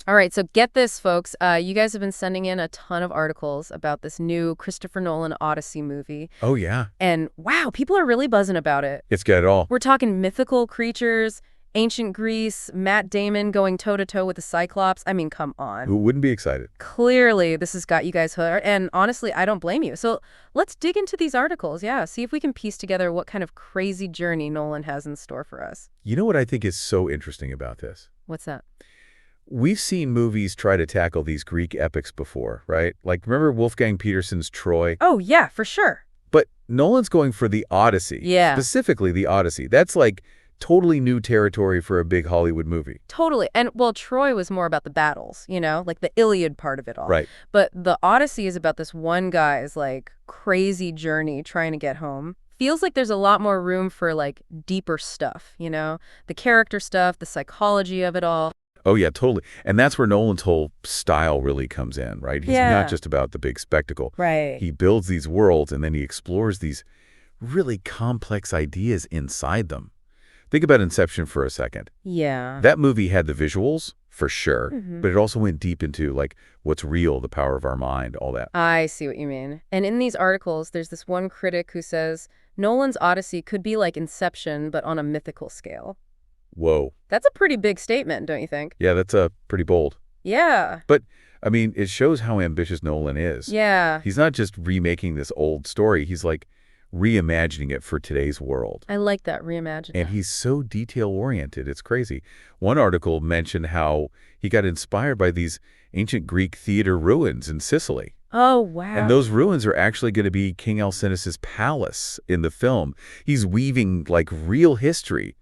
All right, so get this, folks. You guys have been sending in a ton of articles about this new Christopher Nolan Odyssey movie. Oh, yeah. And wow, people are really buzzing about it. It's got it all. We're talking mythical creatures, ancient Greece, Matt Damon going toe-to-toe with the Cyclops. I mean, come on. Who wouldn't be excited? Clearly, this has got you guys hooked. And honestly, I don't blame you. So let's dig into these articles. Yeah, see if we can piece together what kind of crazy journey Nolan has in store for us. You know what I think is so interesting about this? What's that? We've seen movies try to tackle these Greek epics before, right? Like, remember Wolfgang Petersen's Troy? Oh, yeah, for sure. But Nolan's going for the Odyssey. Yeah. Specifically the Odyssey. That's like totally new territory for a big Hollywood movie. Totally. And, well, Troy was more about the battles, like the Iliad part of it all. Right. But the Odyssey is about this one guy's, crazy journey trying to get home. Feels like there's a lot more room for, deeper stuff, The character stuff, the psychology of it all. Oh, yeah, totally. And that's where Nolan's whole style really comes in, right? He's Yeah. not just about the big spectacle. Right. He builds these worlds, and then he explores these really complex ideas inside them. Think about Inception for a second. Yeah. That movie had the visuals, for sure, Mhm. but it also went deep into, what's real, the power of our mind, all that. I see what you mean. And in these articles, there's this one critic who says Nolan's Odyssey could be like Inception, but on a mythical scale. Whoa. That's a pretty big statement, don't you think? Yeah, that's pretty bold. Yeah. But, I mean, it shows how ambitious Nolan is. Yeah. He's not just remaking this old story. He's, reimagining it for today's world. I like that reimagining. And he's so detail-oriented. It's crazy. One article mentioned how he got inspired by these ancient Greek theater ruins in Sicily. Oh, wow. And those ruins are actually going to be King Alcinous's palace in the film. He's weaving, real history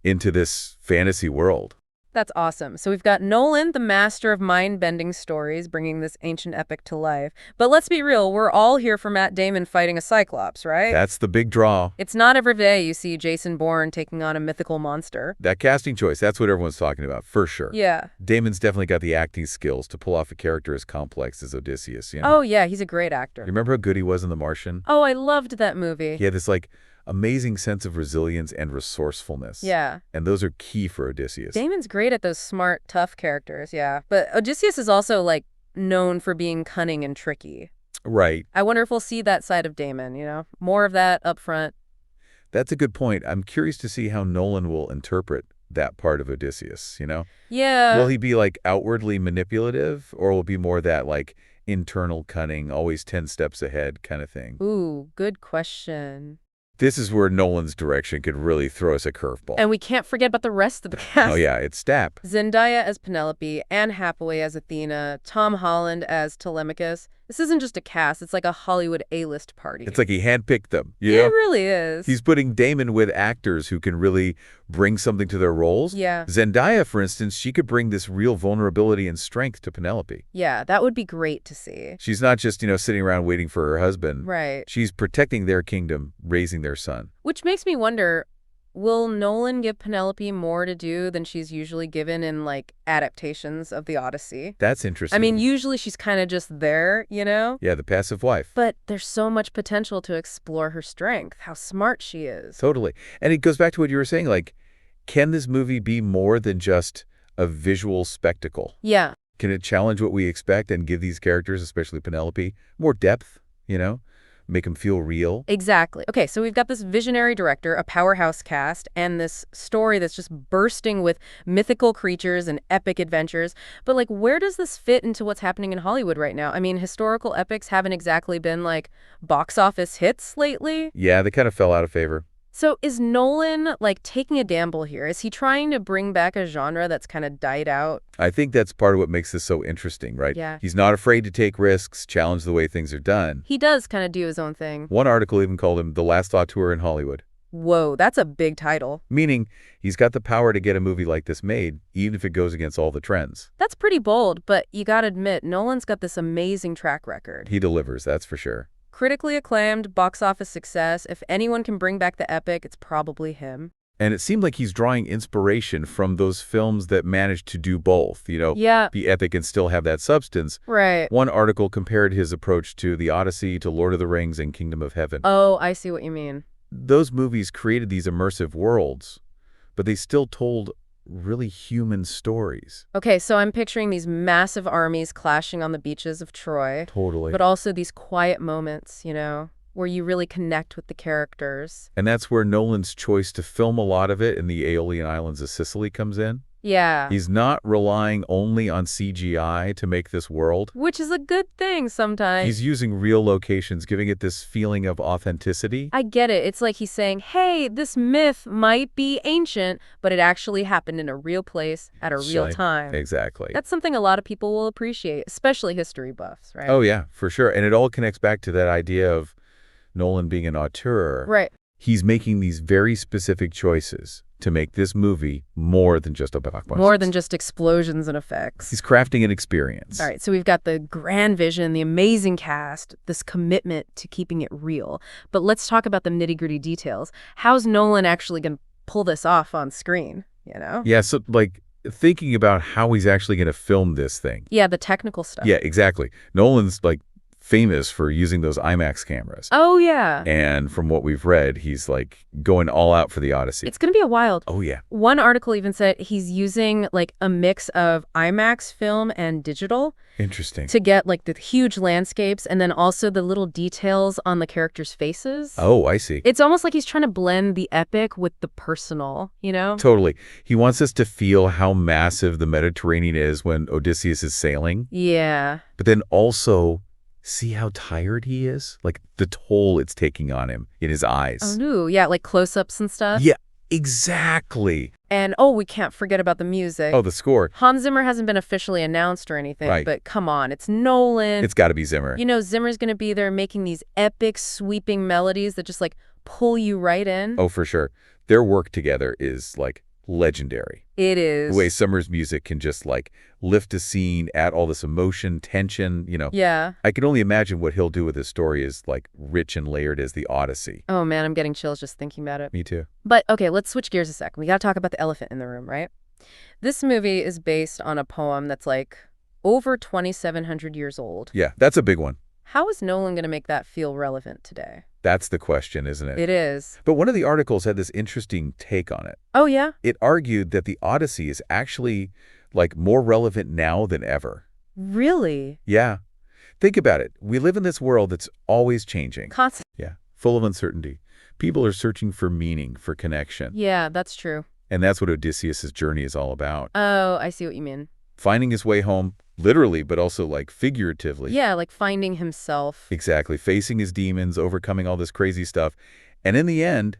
into this fantasy world. That's awesome. So we've got Nolan, the master of mind-bending stories, bringing this ancient epic to life. But let's be real, we're all here for Matt Damon fighting a Cyclops, right? That's the big draw. It's not every day you see Jason Bourne taking on a mythical monster. That casting choice, that's what everyone's talking about, for sure. Yeah. Damon's definitely got the acting skills to pull off a character as complex as Odysseus. Oh, yeah, he's a great actor. You remember how good he was in The Martian? Oh, I loved that movie. He had this, amazing sense of resilience and resourcefulness. Yeah. And those are key for Odysseus. Damon's great at those smart, tough characters, yeah. But Odysseus is also, known for being cunning and tricky. Right. I wonder if we'll see that side of Damon, More of that up front. That's a good point. I'm curious to see how Nolan will interpret that part of Odysseus, Yeah. Will he be, outwardly manipulative, or will it be more that, internal cunning, always 10 steps ahead kind of thing? Ooh, good question. This is where Nolan's direction could really throw us a curveball. And we can't forget about the rest of the cast. Oh, yeah, it's Stapp. Zendaya as Penelope, Anne Hathaway as Athena, Tom Holland as Telemachus. This isn't just a cast, it's like a Hollywood A-list party. It's like he handpicked them, It really is. He's putting Damon with actors who can really bring something to their roles. Yeah. Zendaya, for instance, she could bring this real vulnerability and strength to Penelope. Yeah, that would be great to see. She's not just, sitting around waiting for her husband. Right. She's protecting their kingdom, raising their son. Which makes me wonder, will Nolan give Penelope more to do than she's usually given in, adaptations of the Odyssey? That's interesting. I mean, usually she's kind of just there, Yeah, the passive wife. But there's so much potential to explore her strength, how smart she is. Totally. And it goes back to what you were saying, can this movie be more than just a visual spectacle? Yeah. Can it challenge what we expect and give these characters, especially Penelope, more depth, Make them feel real? Exactly. Okay, so we've got this visionary director, a powerhouse cast, and this story that's just bursting with mythical creatures and epic adventures. But, where does this fit into what's happening in Hollywood right now? I mean, historical epics haven't exactly been, box office hits lately. Yeah, they kind of fell out of favor. So is Nolan, taking a gamble here? Is he trying to bring back a genre that's kind of died out? I think that's part of what makes this so interesting, right? Yeah. He's not afraid to take risks, challenge the way things are done. He does kind of do his own thing. One article even called him the last auteur in Hollywood. Whoa, that's a big title. Meaning, he's got the power to get a movie like this made, even if it goes against all the trends. That's pretty bold, but you gotta admit, Nolan's got this amazing track record. He delivers, that's for sure. Critically acclaimed, box office success. If anyone can bring back the epic, it's probably him. And it seemed like he's drawing inspiration from those films that managed to do both, Yeah. be epic and still have that substance. Right. One article compared his approach to The Odyssey, to Lord of the Rings, and Kingdom of Heaven. Oh, I see what you mean. Those movies created these immersive worlds, but they still told really human stories. Okay, so I'm picturing these massive armies clashing on the beaches of Troy, Totally. but also these quiet moments, where you really connect with the characters. And that's where Nolan's choice to film a lot of it in the Aeolian Islands of Sicily comes in. Yeah. He's not relying only on CGI to make this world. Which is a good thing sometimes. He's using real locations, giving it this feeling of authenticity. I get it. It's like he's saying, hey, this myth might be ancient, but it actually happened in a real place at a real time. Exactly. That's something a lot of people will appreciate, especially history buffs, right? Oh, yeah, for sure. And it all connects back to that idea of Nolan being an auteur. Right. He's making these very specific choices to make this movie more than just a blockbuster. More than just explosions and effects. He's crafting an experience. All right, so we've got the grand vision, the amazing cast, this commitment to keeping it real. But let's talk about the nitty-gritty details. How's Nolan actually going to pull this off on screen, Yeah, so, thinking about how he's actually going to film this thing. Yeah, the technical stuff. Yeah, exactly. Nolan's, famous for using those IMAX cameras. Oh, yeah. And from what we've read, he's, going all out for the Odyssey. It's going to be a wild. Oh, yeah. One article even said he's using, a mix of IMAX film and digital. Interesting. To get, the huge landscapes and then also the little details on the characters' faces. Oh, I see. It's almost like he's trying to blend the epic with the personal, Totally. He wants us to feel how massive the Mediterranean is when Odysseus is sailing. Yeah. But then also see how tired he is? The toll it's taking on him in his eyes. Oh, no. Yeah, close-ups and stuff. Yeah, exactly. And, we can't forget about the music. Oh, the score. Hans Zimmer hasn't been officially announced or anything, Right. But come on, it's Nolan. It's got to be Zimmer. Zimmer's going to be there making these epic, sweeping melodies that just, pull you right in. Oh, for sure. Their work together is, legendary. It is. The way Zimmer's music can just, lift a scene, add all this emotion, tension, Yeah. I can only imagine what he'll do with his story is, rich and layered as the Odyssey. Oh, man, I'm getting chills just thinking about it. Me too. But, okay, let's switch gears a sec. We got to talk about the elephant in the room, right? This movie is based on a poem that's, over 2,700 years old. Yeah, that's a big one. How is Nolan going to make that feel relevant today? That's the question, isn't it? It is. But one of the articles had this interesting take on it. Oh, yeah? It argued that the Odyssey is actually, more relevant now than ever. Really? Yeah. Think about it. We live in this world that's always changing. Constant. Yeah. Full of uncertainty. People are searching for meaning, for connection. Yeah, that's true. And that's what Odysseus' journey is all about. Oh, I see what you mean. Finding his way home, literally, but also, figuratively. Yeah, finding himself. Exactly. Facing his demons, overcoming all this crazy stuff. And in the end,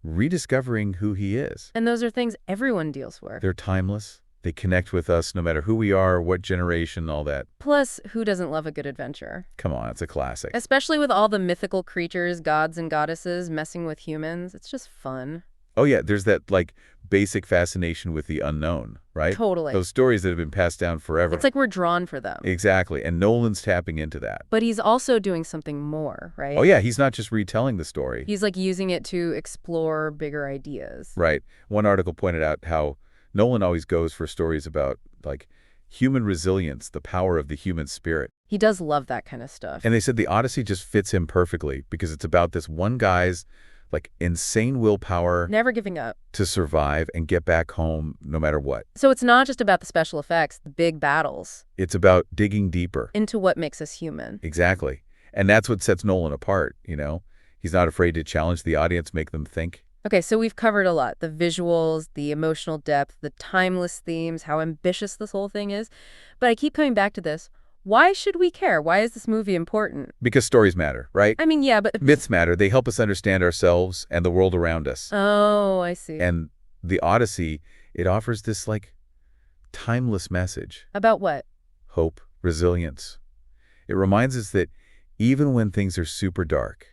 rediscovering who he is. And those are things everyone deals with. They're timeless. They connect with us no matter who we are, what generation, all that. Plus, who doesn't love a good adventure? Come on, it's a classic. Especially with all the mythical creatures, gods and goddesses messing with humans. It's just fun. Oh, yeah, there's that, basic fascination with the unknown, right? Totally. Those stories that have been passed down forever. It's like we're drawn for them. Exactly, and Nolan's tapping into that. But he's also doing something more, right? Oh, yeah, he's not just retelling the story. He's, using it to explore bigger ideas. Right. One article pointed out how Nolan always goes for stories about, human resilience, the power of the human spirit. He does love that kind of stuff. And they said the Odyssey just fits him perfectly because it's about this one guy's, insane willpower. Never giving up. To survive and get back home no matter what. So it's not just about the special effects, the big battles. It's about digging deeper. Into what makes us human. Exactly. And that's what sets Nolan apart, He's not afraid to challenge the audience, make them think. Okay, so we've covered a lot. The visuals, the emotional depth, the timeless themes, how ambitious this whole thing is. But I keep coming back to this. Why should we care? Why is this movie important? Because stories matter, right? I mean, yeah, but... Myths matter. They help us understand ourselves and the world around us. Oh, I see. And the Odyssey, it offers this, timeless message. About what? Hope, resilience. It reminds us that even when things are super dark,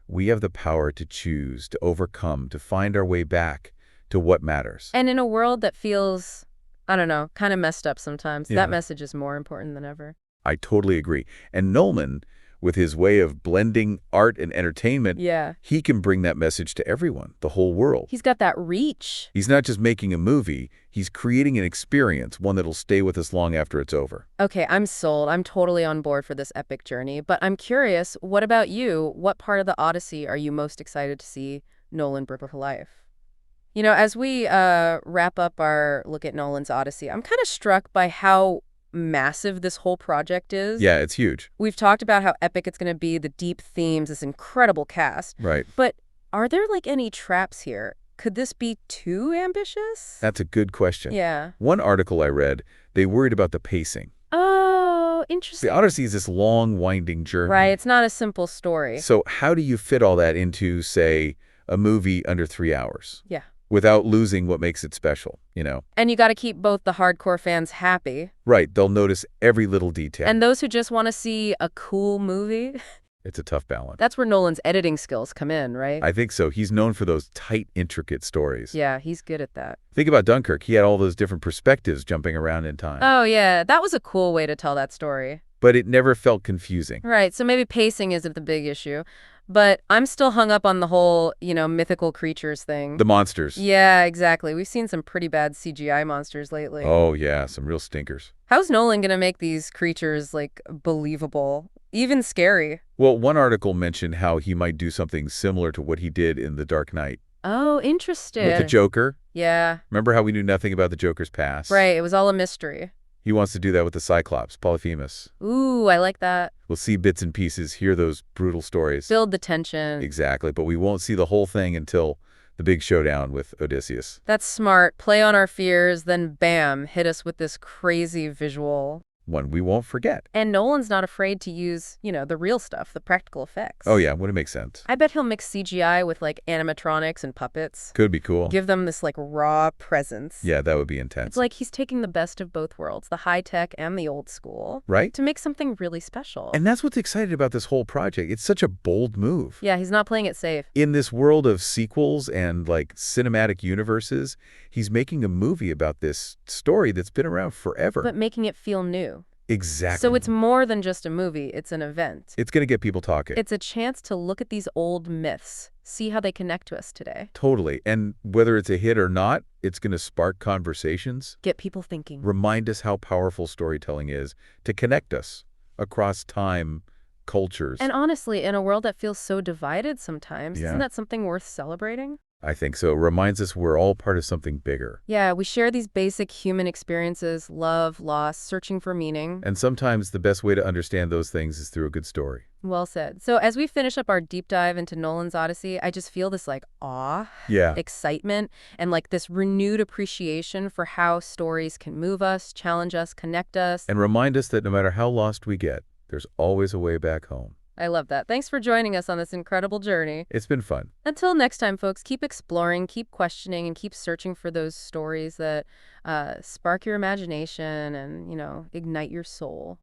we have the power to choose, to overcome, to find our way back to what matters. And in a world that feels, I don't know, kind of messed up sometimes, Yeah. that message is more important than ever. I totally agree. And Nolan, with his way of blending art and entertainment, Yeah. he can bring that message to everyone, the whole world. He's got that reach. He's not just making a movie, he's creating an experience, one that'll stay with us long after it's over. Okay, I'm sold. I'm totally on board for this epic journey. But I'm curious, what about you? What part of the Odyssey are you most excited to see Nolan bring to life? As we wrap up our look at Nolan's Odyssey, I'm kind of struck by how massive this whole project is. Yeah, it's huge. We've talked about how epic it's going to be, the deep themes, this incredible cast. Right. But are there, like, any traps here? Could this be too ambitious? That's a good question. Yeah. One article I read, they worried about the pacing. Oh, The interesting. Odyssey is this long, winding journey. Right, it's not a simple story. So how do you fit all that into, say, a movie under 3 hours? Yeah. Without losing what makes it special, you know? And you got to keep both the hardcore fans happy Right, they'll notice every little detail. and those who just want to see a cool movie. It's a tough balance. That's where Nolan's editing skills come in, right? I think so. He's known for those tight, intricate stories. Yeah, he's good at that. Think about Dunkirk. He had all those different perspectives jumping around in time. Oh, yeah, that was a cool way to tell that story. But it never felt confusing. Right, so maybe pacing isn't the big issue. But I'm still hung up on the whole, mythical creatures thing. The monsters. Yeah, exactly. We've seen some pretty bad CGI monsters lately. Oh, yeah, some real stinkers. How's Nolan gonna make these creatures, like, believable? Even scary? Well, one article mentioned how he might do something similar to what he did in The Dark Knight. Oh, interesting. With the Joker. Yeah. Remember how we knew nothing about the Joker's past? Right, it was all a mystery. He wants to do that with the Cyclops, Polyphemus. Ooh, I like that. We'll see bits and pieces, hear those brutal stories. Build the tension. Exactly, but we won't see the whole thing until the big showdown with Odysseus. That's smart. Play on our fears, then bam, hit us with this crazy visual. One we won't forget. And Nolan's not afraid to use, the real stuff, the practical effects. Oh, yeah, wouldn't it make sense? I bet he'll mix CGI with, like, animatronics and puppets. Could be cool. Give them this, like, raw presence. Yeah, that would be intense. It's like he's taking the best of both worlds, the high-tech and the old school. Right? To make something really special. And that's what's exciting about this whole project. It's such a bold move. Yeah, he's not playing it safe. In this world of sequels and, like, cinematic universes, he's making a movie about this story that's been around forever. But making it feel new. Exactly. So it's more than just a movie, it's an event. It's going to get people talking. It's a chance to look at these old myths, see how they connect to us today. Totally. And whether it's a hit or not, it's going to spark conversations. Get people thinking. Remind us how powerful storytelling is to connect us across time, cultures. And honestly, in a world that feels so divided sometimes, Yeah. isn't that something worth celebrating? I think so. It reminds us we're all part of something bigger. Yeah, we share these basic human experiences, love, loss, searching for meaning. And sometimes the best way to understand those things is through a good story. Well said. So as we finish up our deep dive into Nolan's Odyssey, I just feel this, like, awe, Yeah. excitement, and, like, this renewed appreciation for how stories can move us, challenge us, connect us. And remind us that no matter how lost we get, there's always a way back home. I love that. Thanks for joining us on this incredible journey. It's been fun. Until next time, folks, keep exploring, keep questioning, and keep searching for those stories that spark your imagination and, ignite your soul.